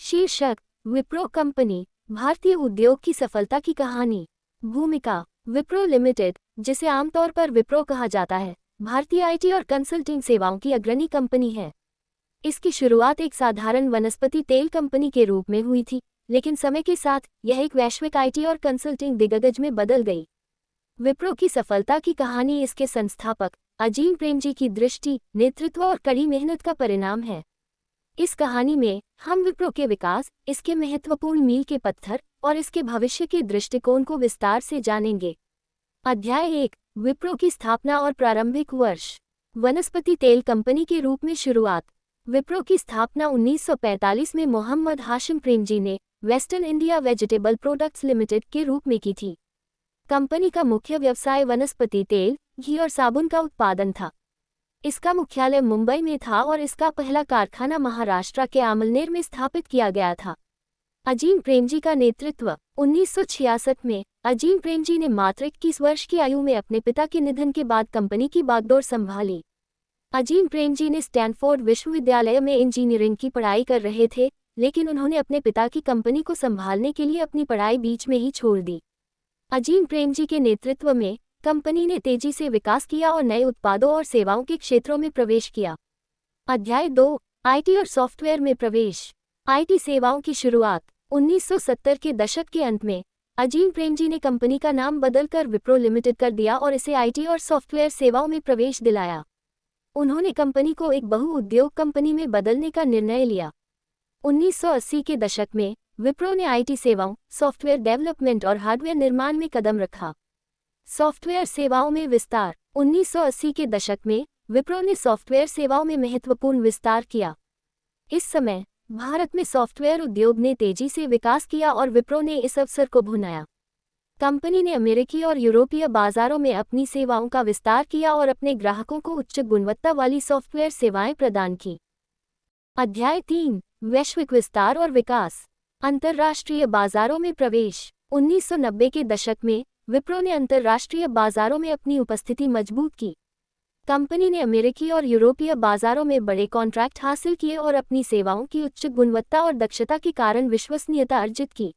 शीर्षक विप्रो कंपनी, भारतीय उद्योग की सफलता की कहानी। भूमिका। विप्रो लिमिटेड, जिसे आमतौर पर विप्रो कहा जाता है, भारतीय आईटी और कंसल्टिंग सेवाओं की अग्रणी कंपनी है। इसकी शुरुआत एक साधारण वनस्पति तेल कंपनी के रूप में हुई थी, लेकिन समय के साथ यह एक वैश्विक आईटी और कंसल्टिंग दिग्गज में बदल गई। विप्रो की सफलता की कहानी इसके संस्थापक अजीम प्रेमजी की दृष्टि, नेतृत्व और कड़ी मेहनत का परिणाम है। इस कहानी में हम विप्रो के विकास, इसके महत्वपूर्ण मील के पत्थर और इसके भविष्य के दृष्टिकोण को विस्तार से जानेंगे। अध्याय 1, विप्रो की स्थापना और प्रारंभिक वर्ष। वनस्पति तेल कंपनी के रूप में शुरुआत। विप्रो की स्थापना 1945 में मोहम्मद हाशिम प्रेमजी ने western India vegetable products limited के रूप में की थी। कंपनी का मुख्य व्यवसाय वनस्पति तेल, घी और साबुन का उत्पादन था। इसका मुख्यालय मुंबई में था और इसका पहला कारखाना महाराष्ट्र के आमलनेर में स्थापित किया गया था। अजीम प्रेमजी का नेतृत्व। 1966 में अजीम प्रेमजी ने मात्र 21 वर्ष की आयु में अपने पिता के निधन के बाद कंपनी की बागडोर संभाली। अजीम प्रेमजी ने स्टैनफोर्ड विश्वविद्यालय में इंजीनियरिंग की पढ़ाई कर रहे थे, लेकिन उन्होंने अपने पिता की कंपनी को संभालने के लिए अपनी पढ़ाई बीच में ही छोड़ दी। अजीम प्रेमजी के नेतृत्व में कंपनी ने तेजी से विकास किया और नए उत्पादों और सेवाओं के क्षेत्रों में प्रवेश किया। अध्याय 2, आईटी और सॉफ्टवेयर में प्रवेश। आईटी सेवाओं की शुरुआत। 1970 के दशक के अंत में अजीम प्रेमजी ने कंपनी का नाम बदलकर विप्रो लिमिटेड कर दिया और इसे आईटी और सॉफ्टवेयर सेवाओं में प्रवेश दिलाया। उन्होंने कंपनी को एक बहुउद्योग कंपनी में बदलने का निर्णय लिया। 1980 के दशक में विप्रो ने आईटी सेवाओं, सॉफ्टवेयर डेवलपमेंट और हार्डवेयर निर्माण में कदम रखा। सॉफ्टवेयर सेवाओं में विस्तार। 1980 के दशक में विप्रो ने सॉफ्टवेयर सेवाओं में महत्वपूर्ण विस्तार किया। इस समय भारत में सॉफ्टवेयर उद्योग ने तेजी से विकास किया और विप्रो ने इस अवसर को भुनाया। कंपनी ने अमेरिकी और यूरोपीय बाजारों में अपनी सेवाओं का विस्तार किया और अपने ग्राहकों को उच्च गुणवत्ता वाली सॉफ्टवेयर सेवाएं प्रदान की। अध्याय 3, वैश्विक विस्तार और विकास। अंतर्राष्ट्रीय बाजारों में प्रवेश। 1990 के दशक में विप्रो ने अंतर्राष्ट्रीय बाजारों में अपनी उपस्थिति मजबूत की। कंपनी ने अमेरिकी और यूरोपीय बाजारों में बड़े कॉन्ट्रैक्ट हासिल किए और अपनी सेवाओं की उच्च गुणवत्ता और दक्षता के कारण विश्वसनीयता अर्जित की।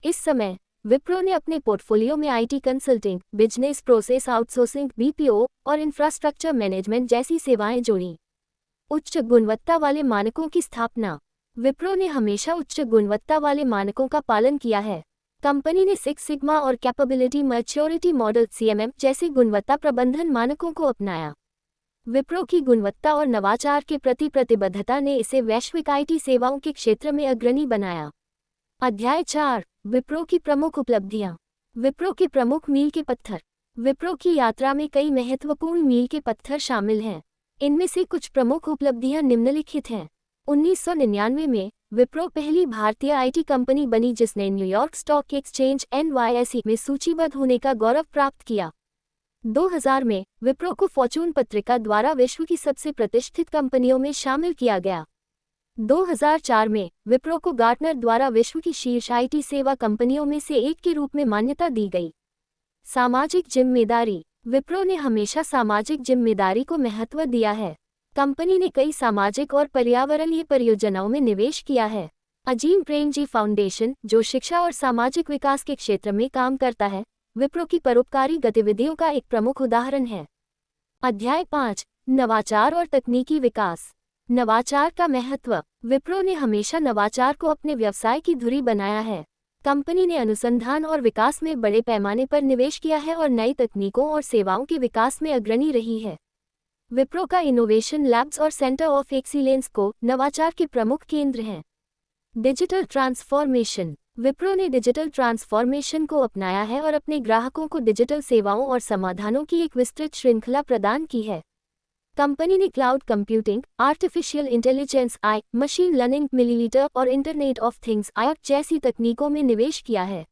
इस समय विप्रो ने अपने पोर्टफोलियो में IT consulting, business process outsourcing (BPO) और इंफ्रास्ट्रक्चर मैनेजमेंट जैसी सेवाएं जोड़ी। उच्च गुणवत्ता वाले मानकों की स्थापना। विप्रो ने हमेशा उच्च गुणवत्ता वाले मानकों का पालन किया है। कंपनी ने सिक्स सिग्मा और कैपेबिलिटी मैच्योरिटी मॉडल (सीएमएम) जैसे गुणवत्ता प्रबंधन मानकों को अपनाया। विप्रो की गुणवत्ता और नवाचार के प्रति प्रतिबद्धता ने इसे वैश्विक आईटी सेवाओं के क्षेत्र में अग्रणी बनाया। अध्याय 4, विप्रो की प्रमुख उपलब्धियां। विप्रो के प्रमुख मील के पत्थर। विप्रो की यात्रा में कई महत्वपूर्ण मील के पत्थर शामिल हैं। इनमें से कुछ प्रमुख उपलब्धियां निम्नलिखित हैं। 1999 में विप्रो पहली भारतीय आईटी कंपनी बनी जिसने न्यूयॉर्क स्टॉक एक्सचेंज (NYSE) में सूचीबद्ध होने का गौरव प्राप्त किया। 2000 में विप्रो को फॉर्च्यून पत्रिका द्वारा विश्व की सबसे प्रतिष्ठित कंपनियों में शामिल किया गया। 2004 में विप्रो को गार्टनर द्वारा विश्व की शीर्ष आईटी सेवा कंपनियों में से एक के रूप में मान्यता दी गई। सामाजिक जिम्मेदारी। विप्रो ने हमेशा सामाजिक जिम्मेदारी को महत्व दिया है। कंपनी ने कई सामाजिक और पर्यावरणीय परियोजनाओं में निवेश किया है। अजीम प्रेमजी फाउंडेशन, जो शिक्षा और सामाजिक विकास के क्षेत्र में काम करता है, विप्रो की परोपकारी गतिविधियों का एक प्रमुख उदाहरण है। अध्याय 5, नवाचार और तकनीकी विकास। नवाचार का महत्व। विप्रो ने हमेशा नवाचार को अपने व्यवसाय की धुरी बनाया है। कंपनी ने अनुसंधान और विकास में बड़े पैमाने पर निवेश किया है और नई तकनीकों और सेवाओं के विकास में अग्रणी रही है। विप्रो का इनोवेशन लैब्स और सेंटर ऑफ एक्सीलेंस को नवाचार के प्रमुख केंद्र हैं। Digital transformation. विप्रो ने डिजिटल ट्रांसफॉर्मेशन को अपनाया है और अपने ग्राहकों को डिजिटल सेवाओं और समाधानों की एक विस्तृत श्रृंखला प्रदान की है। कंपनी ने cloud computing, artificial intelligence (AI), machine learning, millimetre और इंटरनेट ऑफ थिंग्स (IoT) जैसी तकनीकों में निवेश किया है।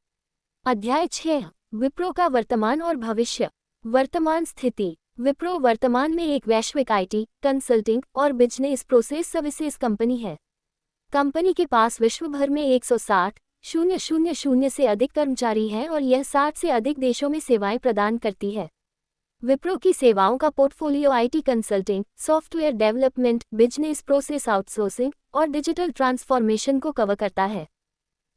अध्याय 6, विप्रो का वर्तमान और भविष्य। वर्तमान स्थिति। विप्रो वर्तमान में एक वैश्विक आईटी, कंसल्टिंग और बिजनेस प्रोसेस सर्विसेज कंपनी है। कंपनी के पास विश्व भर में 160,000 से अधिक कर्मचारी हैं और यह 60 से अधिक देशों में सेवाएं प्रदान करती है। विप्रो की सेवाओं का portfolio IT consulting, software development, business process outsourcing और डिजिटल ट्रांसफॉर्मेशन को कवर करता है।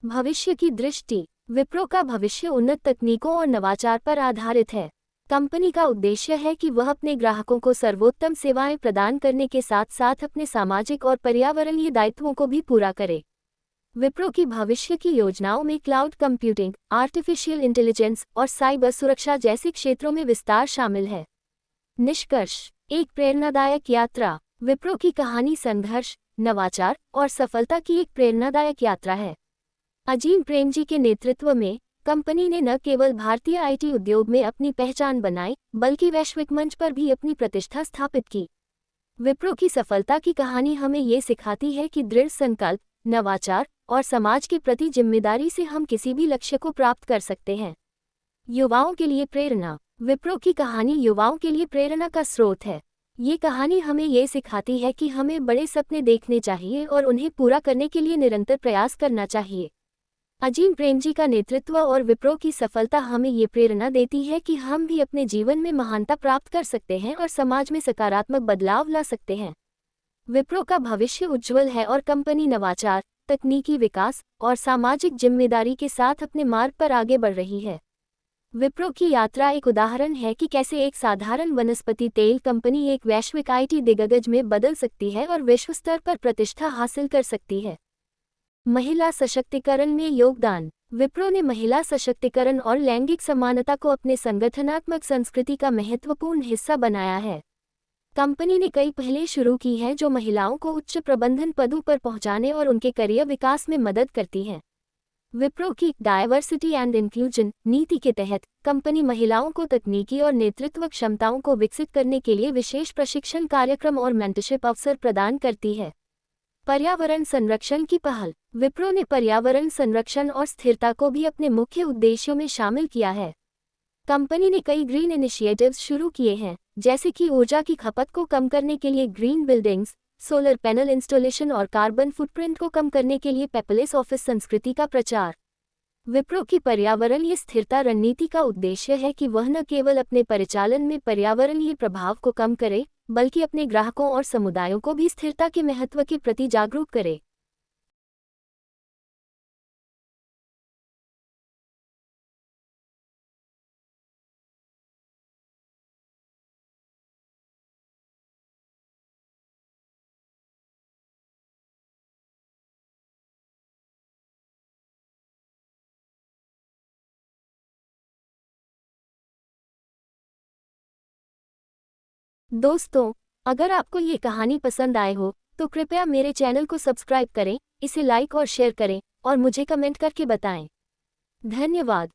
भविष्य की दृष्टि। विप्रो का भविष्य उन्नत तकनीकों और नवाचार पर आधारित है। कंपनी का उद्देश्य है कि वह अपने ग्राहकों को सर्वोत्तम सेवाएं प्रदान करने के साथ साथ अपने सामाजिक और पर्यावरणीय दायित्वों को भी पूरा करे। विप्रो की भविष्य की योजनाओं में क्लाउड कंप्यूटिंग, आर्टिफिशियल इंटेलिजेंस और साइबर सुरक्षा जैसे क्षेत्रों में विस्तार शामिल है। निष्कर्ष। एक प्रेरणादायक यात्रा। विप्रो की कहानी संघर्ष, नवाचार और सफलता की एक प्रेरणादायक यात्रा है। अजीम प्रेमजी के नेतृत्व में कंपनी ने न केवल भारतीय आईटी उद्योग में अपनी पहचान बनाई, बल्कि वैश्विक मंच पर भी अपनी प्रतिष्ठा स्थापित की। विप्रो की सफलता की कहानी हमें ये सिखाती है कि दृढ़ संकल्प, नवाचार और समाज के प्रति जिम्मेदारी से हम किसी भी लक्ष्य को प्राप्त कर सकते हैं। युवाओं के लिए प्रेरणा। विप्रो की कहानी युवाओं के लिए प्रेरणा का स्रोत है। ये कहानी हमें ये सिखाती है कि हमें बड़े सपने देखने चाहिए और उन्हें पूरा करने के लिए निरंतर प्रयास करना चाहिए। अजीम प्रेमजी का नेतृत्व और विप्रो की सफलता हमें ये प्रेरणा देती है कि हम भी अपने जीवन में महानता प्राप्त कर सकते हैं और समाज में सकारात्मक बदलाव ला सकते हैं। विप्रो का भविष्य उज्ज्वल है और कंपनी नवाचार, तकनीकी विकास और सामाजिक जिम्मेदारी के साथ अपने मार्ग पर आगे बढ़ रही है। विप्रो की यात्रा एक उदाहरण है कि कैसे एक साधारण वनस्पति तेल कंपनी एक वैश्विक आईटी दिग्गज में बदल सकती है और विश्व स्तर पर प्रतिष्ठा हासिल कर सकती है। महिला सशक्तिकरण में योगदान। विप्रो ने महिला सशक्तिकरण और लैंगिक समानता को अपने संगठनात्मक संस्कृति का महत्वपूर्ण हिस्सा बनाया है। कंपनी ने कई पहलें शुरू की हैं जो महिलाओं को उच्च प्रबंधन पदों पर पहुंचाने और उनके करियर विकास में मदद करती हैं। विप्रो की डायवर्सिटी एंड इंक्लूजन नीति के तहत कंपनी महिलाओं को तकनीकी और नेतृत्व क्षमताओं को विकसित करने के लिए विशेष प्रशिक्षण कार्यक्रम और मेंटरशिप अवसर प्रदान करती है। पर्यावरण संरक्षण की पहल। विप्रो ने पर्यावरण संरक्षण और स्थिरता को भी अपने मुख्य उद्देश्यों में शामिल किया है। कंपनी ने कई ग्रीन इनिशिएटिव्स शुरू किए हैं, जैसे कि ऊर्जा की खपत को कम करने के लिए green buildings, solar panel installation और कार्बन फुटप्रिंट को कम करने के लिए पेपरलेस ऑफिस संस्कृति का प्रचार। विप्रो की पर्यावरणीय स्थिरता रणनीति का उद्देश्य है कि वह न केवल अपने परिचालन में पर्यावरणीय प्रभाव को कम करे, बल्कि अपने ग्राहकों और समुदायों को भी स्थिरता के महत्व के प्रति जागरूक करे। दोस्तों, अगर आपको ये कहानी पसंद आए हो तो कृपया मेरे चैनल को सब्सक्राइब करें, इसे लाइक और शेयर करें और मुझे कमेंट करके बताएं। धन्यवाद।